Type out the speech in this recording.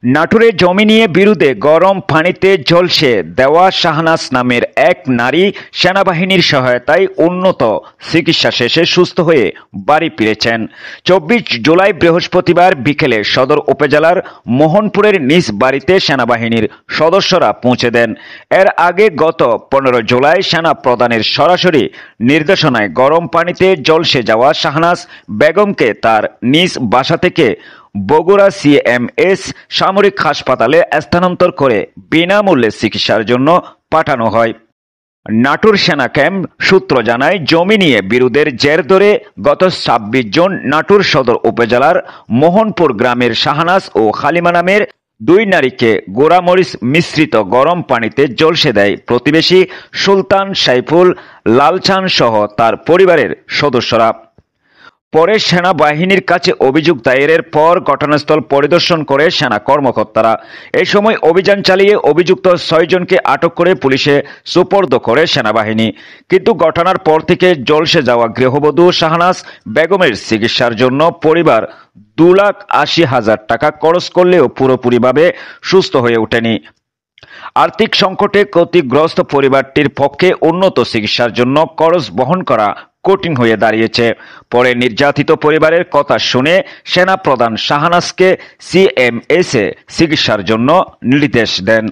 নাটোরে জমি নিয়ে বিরোধে গরম পানিতে ঝলসে দেওয়া শাহনাজ নামের এক নারী সেনাবাহিনীর সহায়তায় উন্নত চিকিৎসা শেষে সুস্থ হয়ে বাড়ি ফিরেছেন। 24 জুলাই বৃহস্পতিবার বিকেলে সদর উপজেলার মোহনপুরের নিজ বাড়িতে সেনাবাহিনীর সদস্যরা পৌঁছে দেন। এর আগে গত 15 জুলাই সেনা প্রধানের সরাসরি নির্দেশনায় গরম পানিতে ঝলসে যাওয়া শাহনাজ বেগমকে তার নিজ বাসা থেকে বগুড়া সিএমএস সামরিক হাসপাতালে স্থানান্তর করে বিনামূল্যে চিকিৎসার জন্য পাঠানো হয়। নাটোর সেনা ক্যাম্প সূত্র জানায়, জমি নিয়ে বিরোধের জের ধরে গত 26 জুন নাটোর সদর উপজেলার মোহনপুর গ্রামের শাহনাজ ও হালিমা নামের দুই নারীকে গোড়ামরিচ মিশ্রিত গরম পানিতে ঝলসে দেয় প্রতিবেশী সুলতান সাইফুল লালচান সহ তার পরিবারের সদস্যরা। পরে সেনাবাহিনীর কাছে অভিযোগ দায়েরের পর ঘটনাস্থল পরিদর্শন করে সেনা কর্মকর্তারা। এই সময় অভিযান চালিয়ে অভিযুক্ত 6 জনকে আটক করে পুলিশে সুপর্দ করে সেনাবাহিনী। কিন্তু ঘটনার পর থেকে ঝলসে যাওয়া গৃহবধূ শাহনাজ বেগমের চিকিৎসার জন্য পরিবার 2,80,000 টাকা খরচ করলেও পুরোপুরিভাবে সুস্থ হয়ে ওঠেনি। আর্থিক সংকটে ক্ষতিগ্রস্ত পরিবারটির পক্ষে উন্নত চিকিৎসার জন্য খরচ বহন করা কঠিন হয়ে দাঁড়িয়েছে। পরে নির্যাতিত পরিবারের কথা শুনে সেনা প্রধান শাহনাজকে সিএমএসে চিকিৎসার জন্য নির্দেশ দেন।